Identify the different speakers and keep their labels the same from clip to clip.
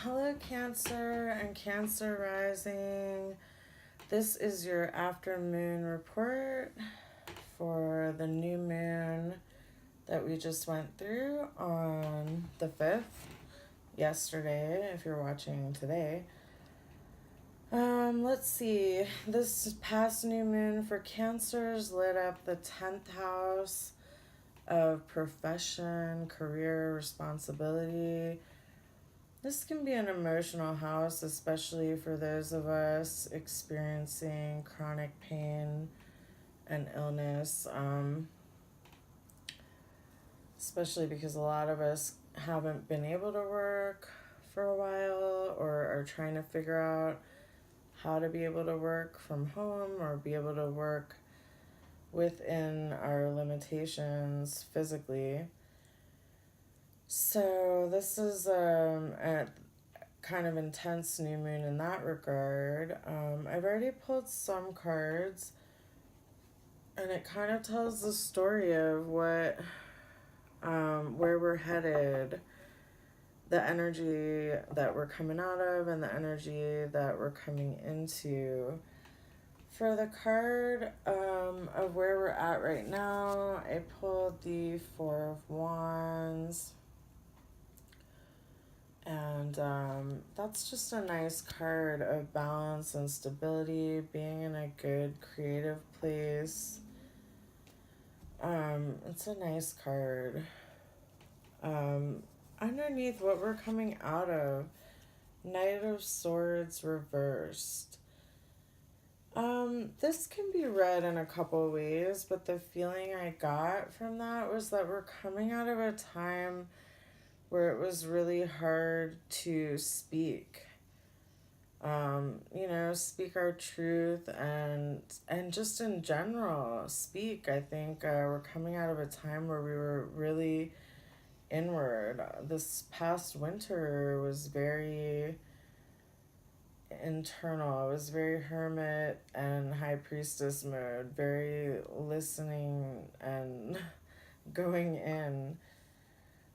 Speaker 1: Hello, Cancer and Cancer rising. This is your aftermoon report for the new moon that we just went through on the 5th, yesterday, if you're watching today. Let's see. This past new moon for Cancers lit up the 10th house of profession, career, responsibility. This can be an emotional house, especially for those of us experiencing chronic pain and illness, especially because a lot of us haven't been able to work for a while or are trying to figure out how to be able to work from home or be able to work within our limitations physically. So this is a kind of intense new moon in that regard. I've already pulled some cards, and it kind of tells the story of what, where we're headed, the energy that we're coming out of, and the energy that we're coming into. For the card of where we're at right now, I pulled the Four of Wands. And that's just a nice card of balance and stability, being in a good creative place. It's a nice card. Underneath what we're coming out of, Knight of Swords reversed. This can be read in a couple ways, but the feeling I got from that was that we're coming out of a time where it was really hard to speak. Speak our truth and just in general speak. I think we're coming out of a time where we were really inward. This past winter was very internal. It was very hermit and high priestess mode, very listening and going in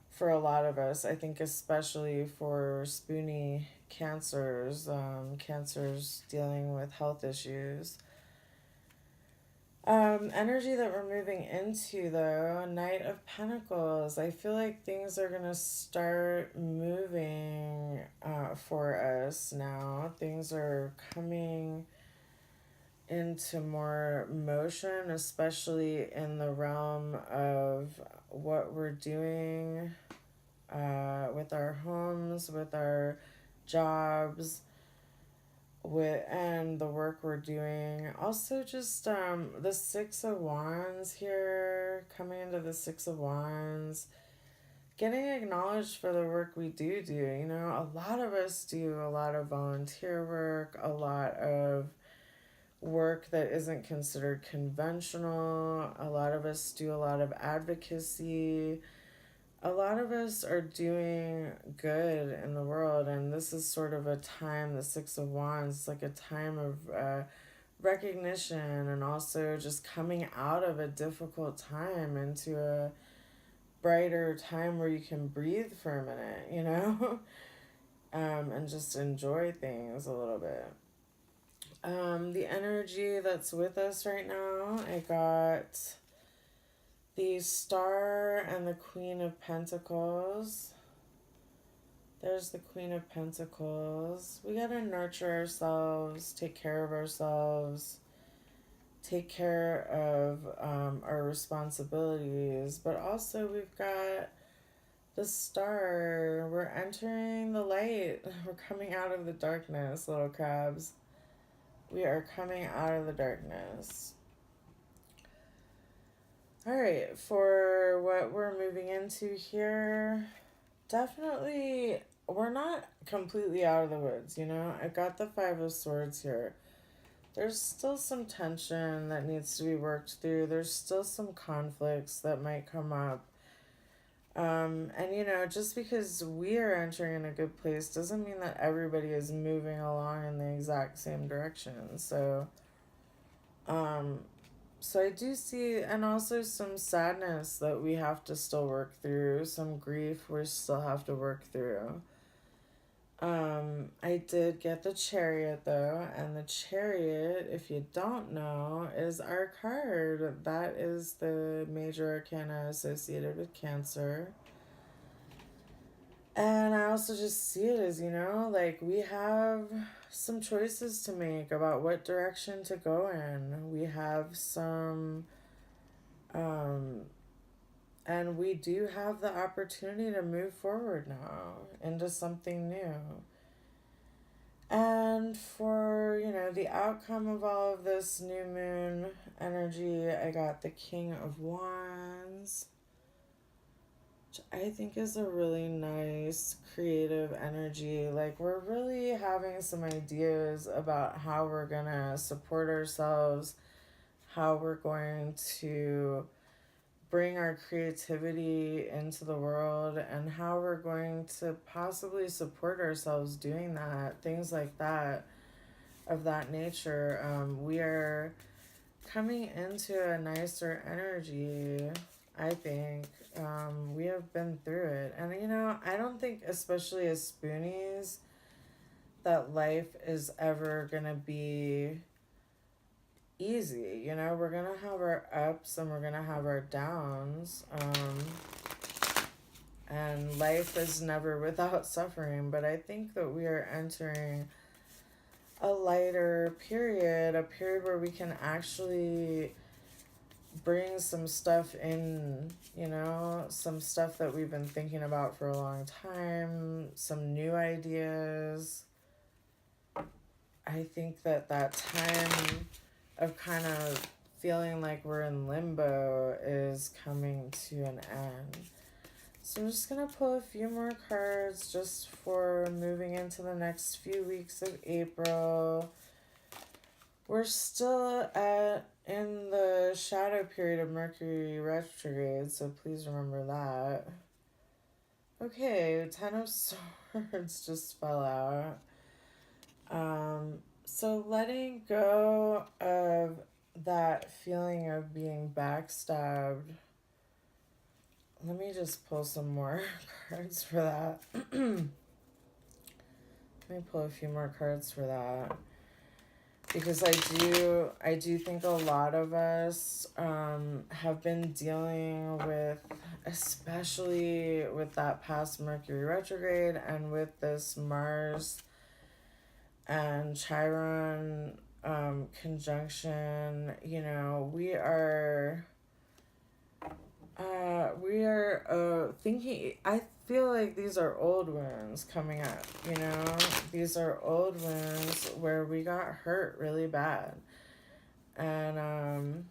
Speaker 1: for a lot of us. I think especially for spoony cancers, cancers dealing with health issues. Energy that we're moving into, though, Knight of Pentacles. I feel like things are going to start moving for us now. Things are coming into more motion, especially in the realm of what we're doing with our homes, with our jobs, and the work we're doing. Also, just the Six of Wands here, coming into the Six of Wands, getting acknowledged for the work we do. A lot of us do a lot of volunteer work, a lot of work that isn't considered conventional. A lot of us do a lot of advocacy. A lot of us are doing good in the world, and this is sort of a time, the Six of Wands, it's like a time of recognition and also just coming out of a difficult time into a brighter time where you can breathe for a minute, and just enjoy things a little bit. The energy that's with us right now, I got the Star and the Queen of Pentacles. There's the Queen of Pentacles. We gotta nurture ourselves, take care of ourselves, take care of our responsibilities. But also we've got the Star. We're entering the light. We're coming out of the darkness, little crabs. We are coming out of the darkness. All right, for what we're moving into here, definitely we're not completely out of the woods, I got the Five of Swords here. There's still some tension that needs to be worked through. There's still some conflicts that might come up. And just because we are entering in a good place doesn't mean that everybody is moving along in the exact same direction. So I do see, and also some sadness that we have to still work through, some grief we still have to work through. I did get the Chariot though, and the Chariot, if you don't know, is our card. That is the major arcana associated with Cancer. And I also just see it as, like we have some choices to make about what direction to go in. We have some, um, and we do have the opportunity to move forward now into something new. And for, the outcome of all of this new moon energy, I got the King of Wands, which I think is a really nice creative energy. Like, we're really having some ideas about how we're gonna support ourselves, how we're going to bring our creativity into the world, and how we're going to possibly support ourselves doing that, things like that, of that nature. We are coming into a nicer energy, I think. We have been through it. And, I don't think, especially as spoonies, that life is ever going to be easy. We're going to have our ups and we're going to have our downs. And life is never without suffering. But I think that we are entering a lighter period, a period where we can actually bring some stuff in, some stuff that we've been thinking about for a long time, some new ideas. I think that time of kind of feeling like we're in limbo is coming to an end. So I'm just going to pull a few more cards just for moving into the next few weeks of April. We're still in the shadow period of Mercury retrograde, so please remember that. Okay, Ten of Swords just fell out. So letting go of that feeling of being backstabbed. Let me just pull some more cards for that. Let me pull a few more cards for that. Because I do think a lot of us have been dealing with, especially with that past Mercury retrograde and with this Mars and Chiron conjunction. We are thinking, I feel like these are old wounds coming up, These are old wounds where we got hurt really bad. And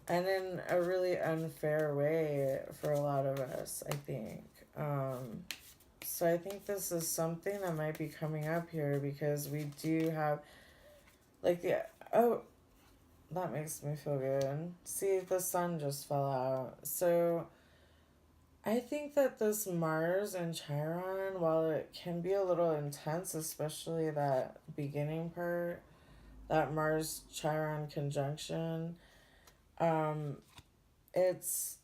Speaker 1: in a really unfair way for a lot of us, I think. So I think this is something that might be coming up here because we do have, that makes me feel good. See, the sun just fell out. So I think that this Mars and Chiron, while it can be a little intense, especially that beginning part, that Mars-Chiron conjunction, it's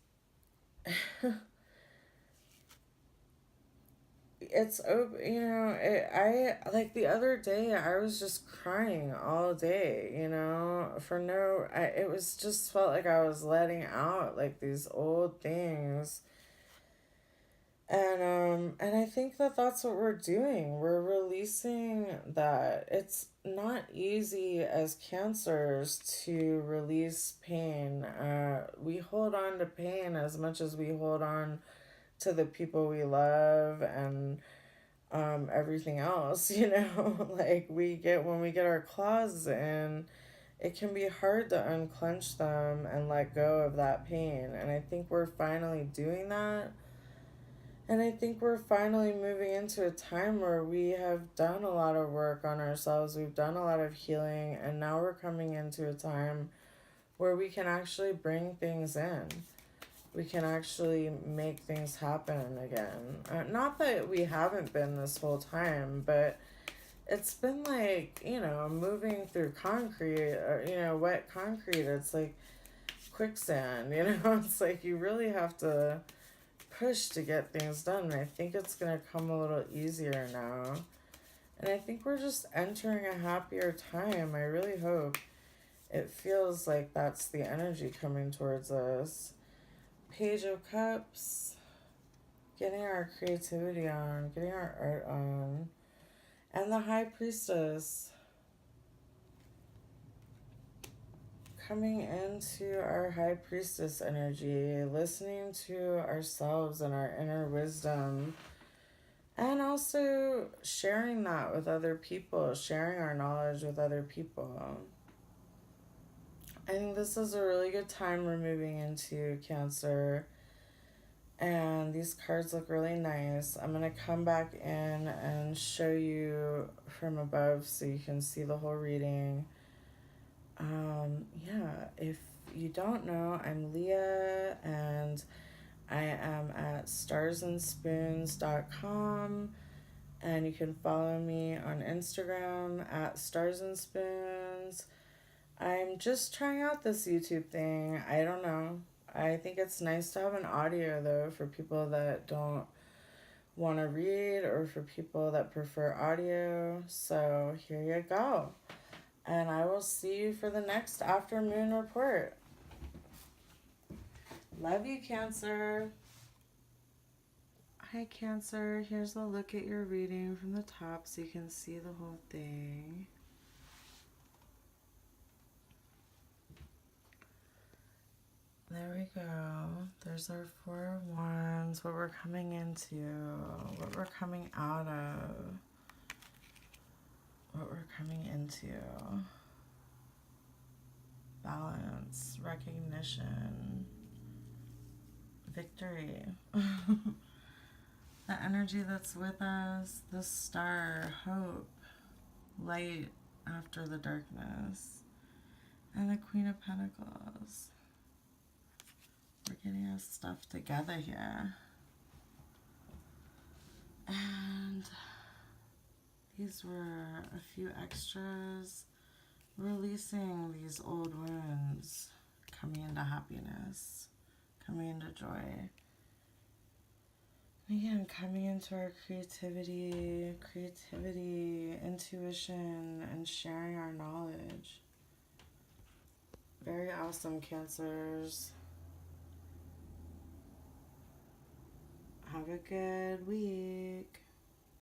Speaker 1: it's open, I like the other day I was just crying all day, for no, it was just felt like I was letting out like these old things. And I think that that's what we're doing. We're releasing that. It's not easy as cancers to release pain. We hold on to pain as much as we hold on to the people we love and everything else, like when we get our claws in, it can be hard to unclench them and let go of that pain. And I think we're finally doing that. And I think we're finally moving into a time where we have done a lot of work on ourselves. We've done a lot of healing. And now we're coming into a time where we can actually bring things in. We can actually make things happen again. Not that we haven't been this whole time, but it's been like, moving through concrete, or, wet concrete. It's like quicksand, It's like you really have to push to get things done. I think it's going to come a little easier now. And I think we're just entering a happier time. I really hope. It feels like that's the energy coming towards us. Page of Cups. Getting our creativity on. Getting our art on. And the High Priestess. Coming into our High Priestess energy. Listening to ourselves and our inner wisdom. And also sharing that with other people. Sharing our knowledge with other people. I think this is a really good time we're moving into, Cancer. And these cards look really nice. I'm going to come back in and show you from above so you can see the whole reading. Yeah, if you don't know, I'm Leah and I am at starsandspoons.com. And you can follow me on Instagram at starsandspoons. I'm just trying out this YouTube thing. I don't know. I think it's nice to have an audio, though, for people that don't want to read or for people that prefer audio. So here you go. And I will see you for the next Aftermoon report. Love you, Cancer. Hi, Cancer. Here's a look at your reading from the top so you can see the whole thing. There we go. There's our Four of Wands, what we're coming into, what we're coming out of, what we're coming into. Balance, recognition, victory. The energy that's with us, the star, hope, light after the darkness, and the Queen of Pentacles. We're getting our stuff together here. And these were a few extras. Releasing these old wounds. Coming into happiness. Coming into joy. Again, coming into our creativity, intuition, and sharing our knowledge. Very awesome, Cancers. Have a good week.